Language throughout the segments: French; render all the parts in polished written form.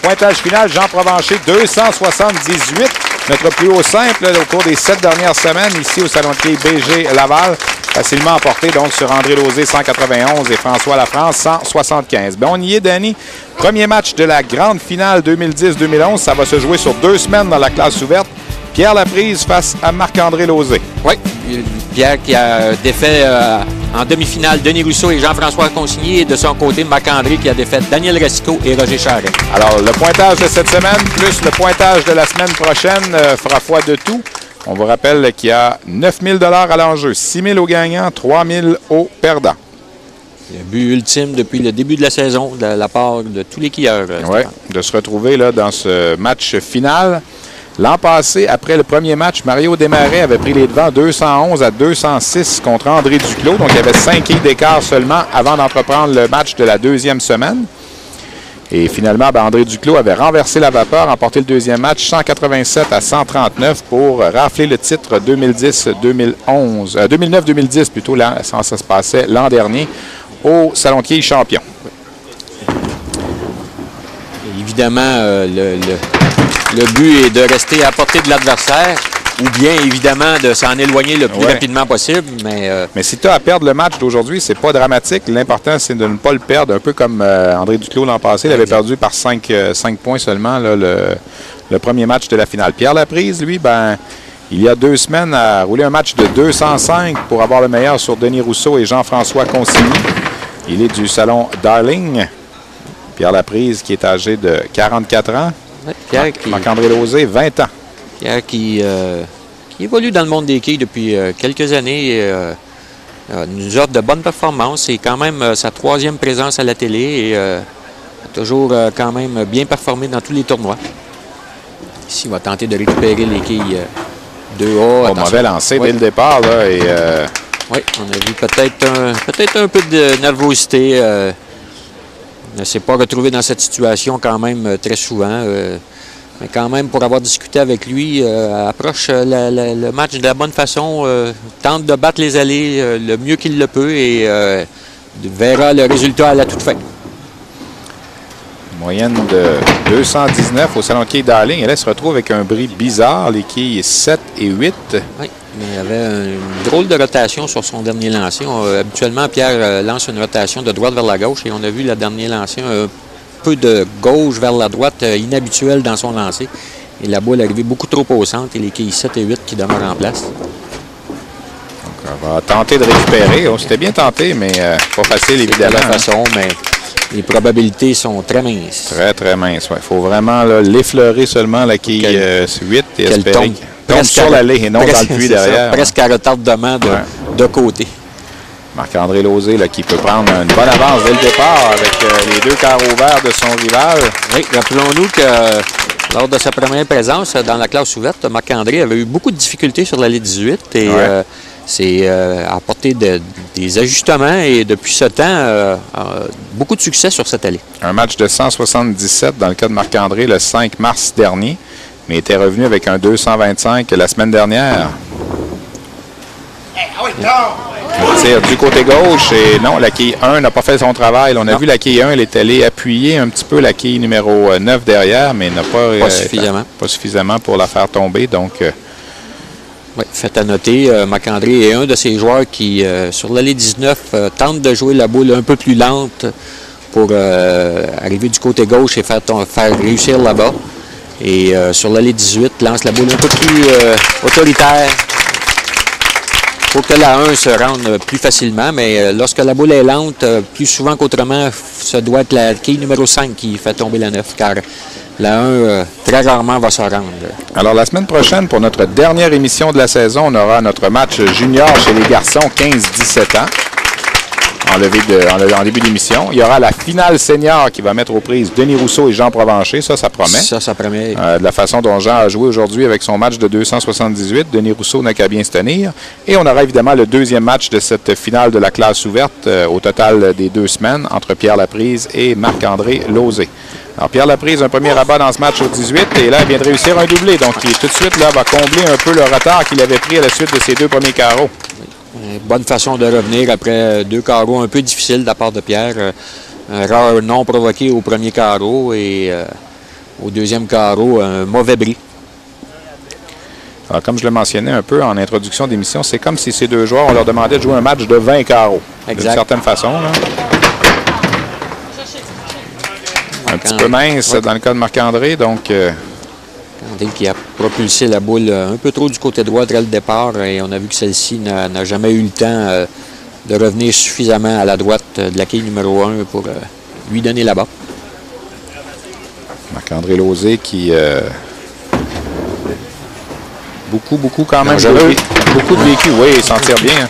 Pointage final, Jean Provencher, 278. Notre plus haut simple là, au cours des 7 dernières semaines ici au Salon de quilles BG Laval. Facilement emporté donc sur André Lauzé, 191 et François Lafrance, 175. Bien, on y est, Danny. Premier match de la grande finale 2010-2011. Ça va se jouer sur 2 semaines dans la classe ouverte. Pierre Laprise face à Marc-André Lauzé. Oui, Pierre qui a défait en demi-finale Denis Rousseau et Jean-François Consigny. Et de son côté, Marc-André qui a défait Daniel Racicot et Roger Charret. Alors, le pointage de cette semaine plus le pointage de la semaine prochaine fera foi de tout. On vous rappelle qu'il y a 9 000 $ à l'enjeu, 6 000 aux gagnants, 3 000 aux perdants. Le but ultime depuis le début de la saison de la part de tous les skieurs. Oui, de se retrouver là, dans ce match final. L'an passé, après le premier match, Mario Desmarais avait pris les devants 211 à 206 contre André Duclos. Donc, il y avait 5 quilles d'écart seulement avant d'entreprendre le match de la deuxième semaine. Et finalement, André Duclos avait renversé la vapeur, remporté le deuxième match 187 à 139 pour rafler le titre 2009-2010 plutôt. Là, ça se passait l'an dernier au Salon de quilles champion. Évidemment, le but est de rester à portée de l'adversaire ou bien, évidemment, de s'en éloigner le plus rapidement possible. Mais si tu as à perdre le match d'aujourd'hui, c'est pas dramatique. L'important, c'est de ne pas le perdre, un peu comme André Duclos l'an passé. Il avait perdu par 5 points seulement là, le premier match de la finale. Pierre Laprise, lui, il y a 2 semaines, a roulé un match de 205 pour avoir le meilleur sur Denis Rousseau et Jean-François Consigny. Il est du salon Darling. Pierre Laprise, qui est âgé de 44 ans. Marc-André Lauzé, 20 ans. Pierre qui évolue dans le monde des quilles depuis quelques années. Nous offre de bonnes performances. C'est quand même sa 3e présence à la télé et a toujours quand même bien performé dans tous les tournois. Ici, il va tenter de récupérer les quilles 2A. Mauvais lancé dès le départ. Là, oui, on a vu peut-être un peu de nervosité. Ne s'est pas retrouvé dans cette situation quand même très souvent. Mais quand même, pour avoir discuté avec lui, approche le match de la bonne façon, tente de battre les allées le mieux qu'il le peut et verra le résultat à la toute fin. Moyenne de 219 au Salon de quilles Darling. Et là, il se retrouve avec un bris bizarre, les quilles 7 et 8. Oui, mais il avait une drôle de rotation sur son dernier lancer. Habituellement, Pierre lance une rotation de droite vers la gauche et on a vu le dernier lancer un peu de gauche vers la droite, inhabituel dans son lancer. Et la boule est arrivée beaucoup trop au centre et les quilles 7 et 8 qui demeurent en place. Donc, on va tenter de récupérer. C'était bien tenté, mais pas facile, évidemment. De la façon, mais les probabilités sont très minces. Très, très minces, oui. Il faut vraiment l'effleurer seulement, la quille 8 et espérer qu'elle tombe sur l'allée et non dans le puits derrière. Presque à retardement de côté. Marc-André Lauzé qui peut prendre une bonne avance dès le départ avec les 2 carreaux verts de son rival. Oui, rappelons-nous que lors de sa première présence dans la classe ouverte, Marc-André avait eu beaucoup de difficultés sur l'allée 18 et c'est apporté des ajustements et depuis ce temps, beaucoup de succès sur cette allée. Un match de 177 dans le cas de Marc-André le 5 mars dernier, mais était revenu avec un 225 la semaine dernière. Le tir du côté gauche et non, la quille 1 n'a pas fait son travail. On a vu la quille 1, elle est allée appuyer un petit peu la quille numéro 9 derrière, mais n'a pas suffisamment pour la faire tomber. Donc, oui, fait à noter, Marc-André est un de ces joueurs qui, sur l'allée 19, tente de jouer la boule un peu plus lente pour arriver du côté gauche et faire réussir là-bas. Et sur l'allée 18, lance la boule un peu plus autoritaire. Il faut que la 1 se rende plus facilement, mais lorsque la boule est lente, plus souvent qu'autrement, ça doit être la quille numéro 5 qui fait tomber la 9, car la 1, très rarement, va se rendre. Alors, la semaine prochaine, pour notre dernière émission de la saison, on aura notre match junior chez les garçons 15-17 ans. En début d'émission. Il y aura la finale senior qui va mettre aux prises Denis Rousseau et Jean Provencher. Ça promet. Ça promet. De la façon dont Jean a joué aujourd'hui avec son match de 278. Denis Rousseau n'a qu'à bien se tenir. Et on aura évidemment le deuxième match de cette finale de la classe ouverte au total des 2 semaines entre Pierre Laprise et Marc-André Lauzé. Alors, Pierre Laprise, un premier rabat dans ce match au 18 et là, il vient de réussir un doublé. Donc, il tout de suite là, va combler un peu le retard qu'il avait pris à la suite de ses 2 premiers carreaux. Bonne façon de revenir après 2 carreaux un peu difficiles de la part de Pierre. Erreur non provoquée au premier carreau et au deuxième carreau, un mauvais bris. Alors, comme je le mentionnais un peu en introduction d'émission, c'est comme si ces deux joueurs, on leur demandait de jouer un match de 20 carreaux. D'une certaine façon. Là. Un petit peu mince dans le cas de Marc-André, donc... Marc-André qui a propulsé la boule un peu trop du côté droit dès le départ, et on a vu que celle-ci n'a jamais eu le temps de revenir suffisamment à la droite de la quille numéro 1 pour lui donner la balle. Marc-André Lauzé qui... beaucoup quand même. Beaucoup de vécu, oui, il s'en tire bien. Hein.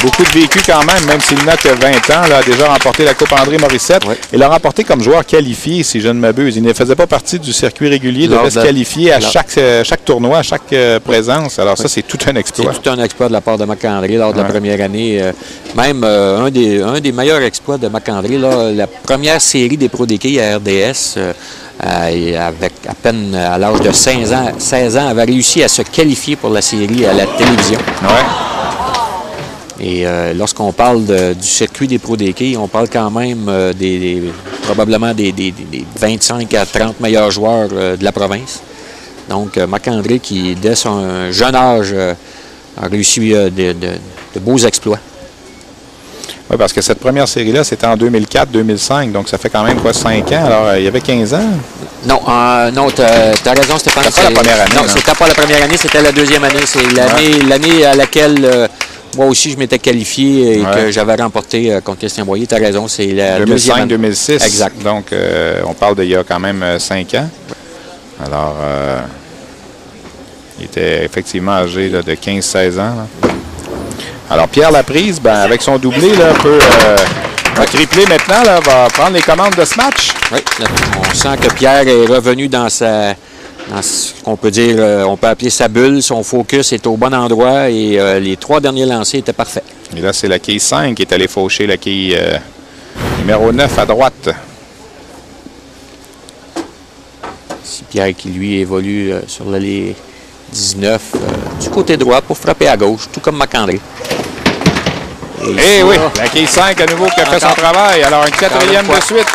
Beaucoup de vécu quand même s'il n'a que 20 ans, là, a déjà remporté la Coupe André Morissette. Oui. Il l'a remporté comme joueur qualifié, si je ne m'abuse. Il ne faisait pas partie du circuit régulier, il devait se qualifier à chaque tournoi, à chaque présence. Alors ça, c'est tout un exploit. C'est tout un exploit de la part de Marc-André lors de la première année. Même un des meilleurs exploits de Marc-André, la première série des Pro Déquilles à RDS, avec à peine à l'âge de 16 ans, avait réussi à se qualifier pour la série à la télévision. Ouais. Et lorsqu'on parle du circuit des Pro Déquilles, on parle quand même probablement des 25 à 30 meilleurs joueurs de la province. Donc, Marc-André qui, dès son jeune âge, a réussi de beaux exploits. Oui, parce que cette première série-là, c'était en 2004-2005, donc ça fait quand même 5 ans. Alors, il y avait 15 ans? Non, tu as raison, Stéphane. C'était pas la première année. Non, c'était pas la première année, c'était la deuxième année. C'est l'année à laquelle moi aussi je m'étais qualifié et que j'avais remporté contre Christian Boyer. Tu as raison, c'est la 2005-2006. Exact. Donc, on parle d'il y a quand même 5 ans. Alors, il était effectivement âgé là, de 15-16 ans. Là. Alors, Pierre Laprise, avec son doublé, là, va tripler maintenant, là, va prendre les commandes de ce match. Oui, on sent que Pierre est revenu dans ce qu'on peut dire, on peut appeler sa bulle. Son focus est au bon endroit et les 3 derniers lancers étaient parfaits. Et là, c'est la quille 5 qui est allé faucher la quille numéro 9 à droite. C'est Pierre qui, lui, évolue sur l'allée 19 du côté droit pour frapper à gauche, tout comme Marc-André. Eh oui, la quille 5 à nouveau qui a fait son travail. Alors, un quatrième de suite.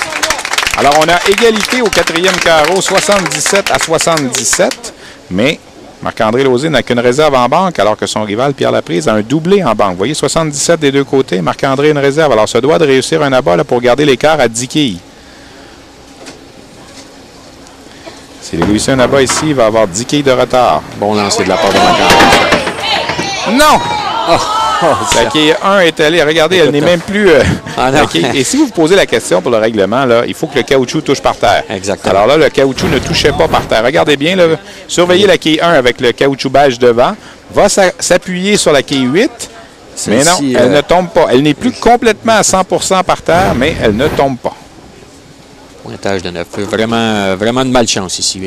Alors, on a égalité au quatrième carreau, 77 à 77. Mais Marc-André Lauzé n'a qu'une réserve en banque, alors que son rival, Pierre Laprise, a un doublé en banque. Vous voyez, 77 des deux côtés. Marc-André une réserve. Alors, se doit de réussir un abat là, pour garder l'écart à 10 quilles. S'il réussit un abat ici, il va avoir 10 quilles de retard. Bon lancer de la part de Marc-André. Non! La quille 1 est allée. Regardez, elle n'est même plus... Et si vous vous posez la question pour le règlement, là, il faut que le caoutchouc touche par terre. Exactement. Alors là, le caoutchouc ne touchait pas par terre. Regardez bien, là, surveillez la quille 1 avec le caoutchouc beige devant. Va s'appuyer sur la quille 8. Mais non, elle ne tombe pas. Elle n'est plus complètement à 100% par terre, mais elle ne tombe pas. Pointage de 9. Vraiment de malchance ici.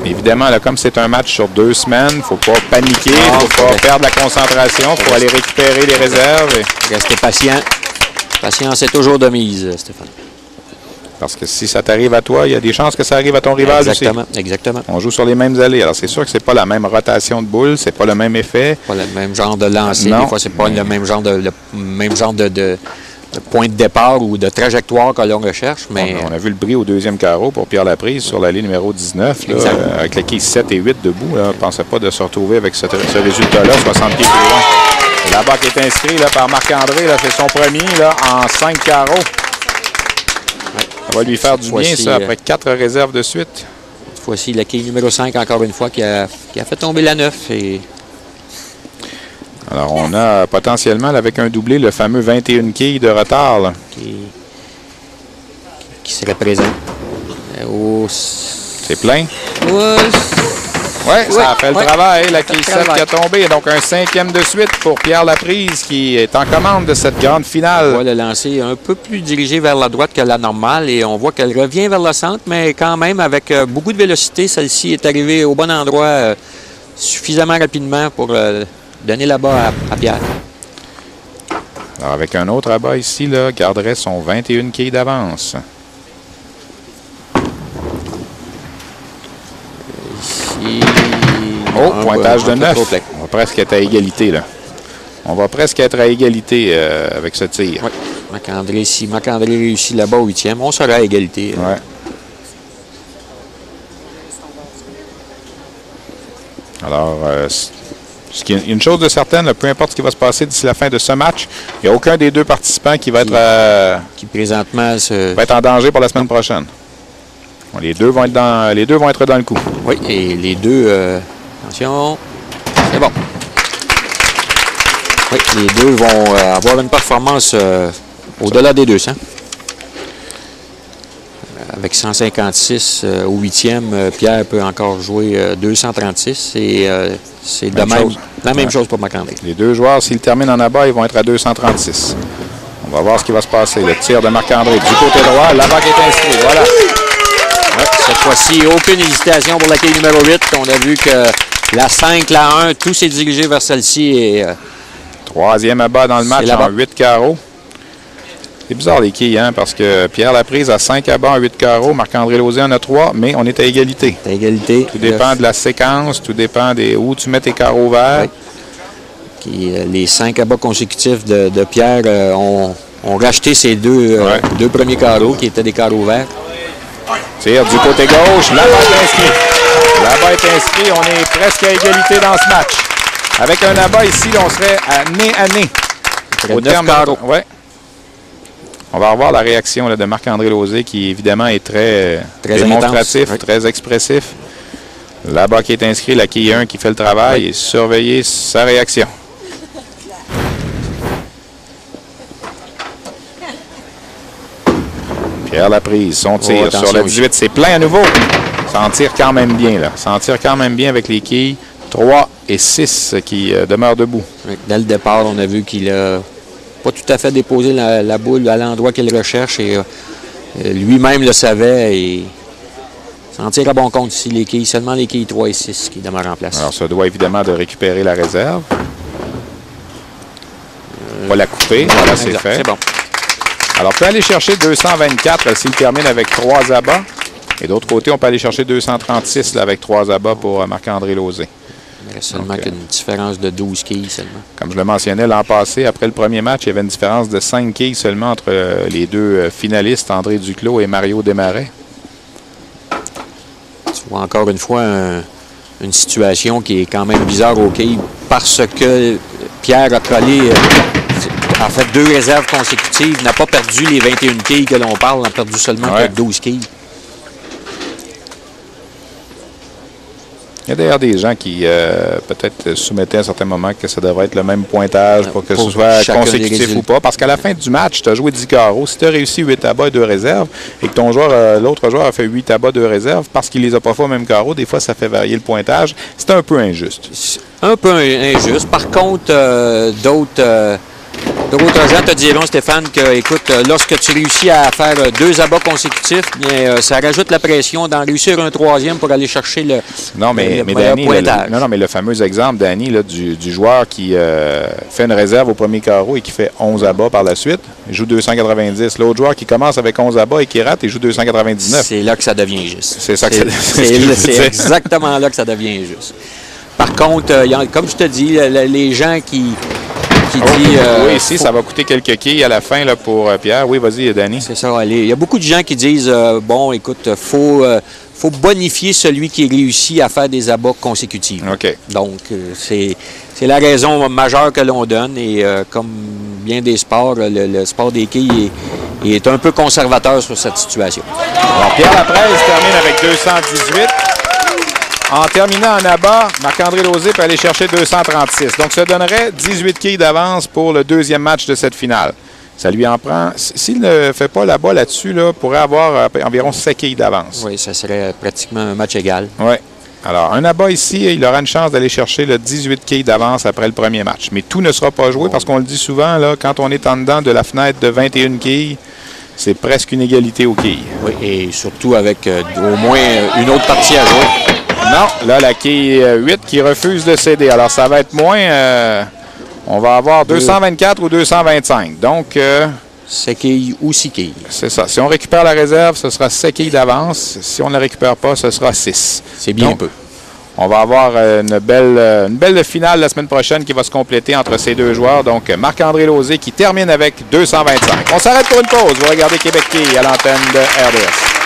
Évidemment, là, comme c'est un match sur 2 semaines, il ne faut pas paniquer, il ne faut pas perdre la concentration, il faut aller récupérer les réserves. Rester patient. Patience est toujours de mise, Stéphane. Parce que si ça t'arrive à toi, il y a des chances que ça arrive à ton rival aussi. Exactement. On joue sur les mêmes allées. Alors, c'est sûr que ce n'est pas la même rotation de boules, c'est pas le même effet. Pas le même genre de lancer. Des fois, c'est pas le même genre de point de départ ou de trajectoire que l'on recherche. Mais on a vu le bris au deuxième carreau pour Pierre Laprise sur l'allée numéro 19. Là, avec la quille 7 et 8 debout. Là, on ne pensait pas de se retrouver avec ce résultat-là, 60 pieds plus loin. La balle qui est inscrite là, par Marc-André, c'est son premier là, en 5 carreaux. Ouais. Ça va lui faire du bien, ça, après 4 réserves de suite. Cette fois-ci, la quille numéro 5, encore une fois, qui a fait tomber la 9. Et... Alors, on a potentiellement, là, avec un doublé, le fameux 21 quilles de retard. Là. Qui serait présent. C'est plein? Oui, ça a fait le travail. La quille 7 qui a tombé. Donc, un 5e de suite pour Pierre Laprise qui est en commande de cette grande finale. On voit le lancer un peu plus dirigé vers la droite que la normale et on voit qu'elle revient vers le centre, mais quand même avec beaucoup de vélocité. Celle-ci est arrivée au bon endroit suffisamment rapidement pour... donner là-bas à Pierre. Alors, avec un autre abat ici, là, garderait son 21 quilles d'avance. Ici... Oh, pointage de 9. On va presque être à égalité, là. On va presque être à égalité avec ce tir. Oui. Si Marc-André réussit là-bas au 8e, on sera à égalité. Ouais. Alors, il y a une chose de certaine, là, peu importe ce qui va se passer d'ici la fin de ce match, il n'y a aucun des deux participants qui va être, qui présentement va être en danger pour la semaine prochaine. Bon, les deux vont être dans le coup. Oui, et les deux, attention, c'est bon. Oui, les deux vont avoir une performance au-delà des 200. Avec 156 au 8e, Pierre peut encore jouer 236 et c'est la même chose pour Marc-André. Les deux joueurs, s'ils terminent en abat, ils vont être à 236. On va voir ce qui va se passer. Le tir de Marc-André du côté droit, l'avant qui est inscrit. Voilà. Ouais, cette fois-ci, aucune hésitation pour la quille numéro 8. On a vu que la 5, la 1, tout s'est dirigé vers celle-ci. Et troisième abat dans le match en 8 carreaux. C'est bizarre les quilles, hein, parce que Pierre Laprise a 5 abats en 8 carreaux, Marc-André Lauzé en a 3, mais on est à égalité. À égalité. Tout dépend de la séquence, tout dépend où tu mets tes carreaux verts. Oui. Les 5 abats consécutifs de Pierre ont racheté ces deux premiers carreaux qui étaient des carreaux verts. Tire du côté gauche, la balle est inscrite. La balle est inscrite, on est presque à égalité dans ce match. Avec un abat ici, on serait à nez. Au terme carreaux. Ouais. On va revoir la réaction là, de Marc-André Lauzé qui, évidemment, est très démonstratif, très expressif. Là-bas qui est inscrit, la quille 1 qui fait le travail et surveiller sa réaction. Pierre Laprise, son tir sur le 18, c'est plein à nouveau. Ça en tire quand même bien, là. Ça en tire quand même bien avec les quilles 3 et 6 qui demeurent debout. Dès le départ, on a vu qu'il a pas tout à fait déposé la boule à l'endroit qu'il recherche et lui-même le savait et s'en tire à bon compte ici les quilles, seulement les quilles 3 et 6 qui demeurent en place. Alors ça doit évidemment de récupérer la réserve. On va la couper, voilà c'est fait. C'est bon. Alors on peut aller chercher 224 s'il termine avec 3 abats et d'autre côté on peut aller chercher 236 là, avec 3 abats pour Marc-André Lauzé. Il reste seulement qu'une différence de 12 quilles seulement. Comme je le mentionnais l'an passé, après le premier match, il y avait une différence de 5 quilles seulement entre les deux finalistes, André Duclos et Mario Desmarais. Tu vois encore une fois une situation qui est quand même bizarre aux quilles parce que Pierre a collé, a fait 2 réserves consécutives, n'a pas perdu les 21 quilles que l'on parle, a perdu seulement 12 quilles. Il y a d'ailleurs des gens qui peut-être soumettaient à un certain moment que ça devrait être le même pointage pour que ce soit consécutif ou pas. Parce qu'à la fin du match, tu as joué 10 carreaux. Si tu as réussi 8 abats et 2 réserves et que ton joueur, l'autre joueur a fait 8 abats, 2 réserves, parce qu'il ne les a pas fait au même carreau, des fois ça fait varier le pointage. C'est un peu injuste. Un peu injuste. Par contre, d'autres gens te diront, Stéphane, que, écoute, lorsque tu réussis à faire 2 abats consécutifs, bien, ça rajoute la pression d'en réussir un 3e pour aller chercher le pointage. Mais le fameux exemple, Danny, là, du joueur qui fait une réserve au premier carreau et qui fait 11 abats par la suite, il joue 290. L'autre joueur qui commence avec 11 abats et qui rate, il joue 299. C'est là que ça devient juste. C'est ça que c'est exactement là que ça devient juste. Par contre, comme je te dis, les gens qui oui, ici, ça va coûter quelques quilles à la fin là, pour Pierre. Oui, vas-y, Danny. C'est ça. Il y a beaucoup de gens qui disent bon, écoute, faut bonifier celui qui réussit à faire des abats consécutifs. OK. Donc, c'est la raison majeure que l'on donne. Et comme bien des sports, le sport des quilles est un peu conservateur sur cette situation. Alors, Pierre Lapresse termine avec 218. En terminant en abat, Marc-André Lauzé peut aller chercher 236. Donc, ça donnerait 18 quilles d'avance pour le deuxième match de cette finale. Ça lui en prend... S'il ne fait pas l'abat là-dessus, il pourrait avoir environ 7 quilles d'avance. Oui, ça serait pratiquement un match égal. Oui. Alors, un abat ici, il aura une chance d'aller chercher le 18 quilles d'avance après le premier match. Mais tout ne sera pas joué parce qu'on le dit souvent, là, quand on est en dedans de la fenêtre de 21 quilles, c'est presque une égalité aux quilles. Oui, et surtout avec au moins une autre partie à jouer. Non, là, la quille 8 qui refuse de céder. Alors, ça va être moins... on va avoir 224 ou 225. Donc... 7 quilles ou 6 quilles. C'est ça. Si on récupère la réserve, ce sera 7 quilles d'avance. Si on ne la récupère pas, ce sera 6. C'est bien. Donc, peu. On va avoir une belle finale la semaine prochaine qui va se compléter entre ces deux joueurs. Donc, Marc-André Lauzé qui termine avec 225. On s'arrête pour une pause. Vous regardez Québec Quilles à l'antenne de RDS.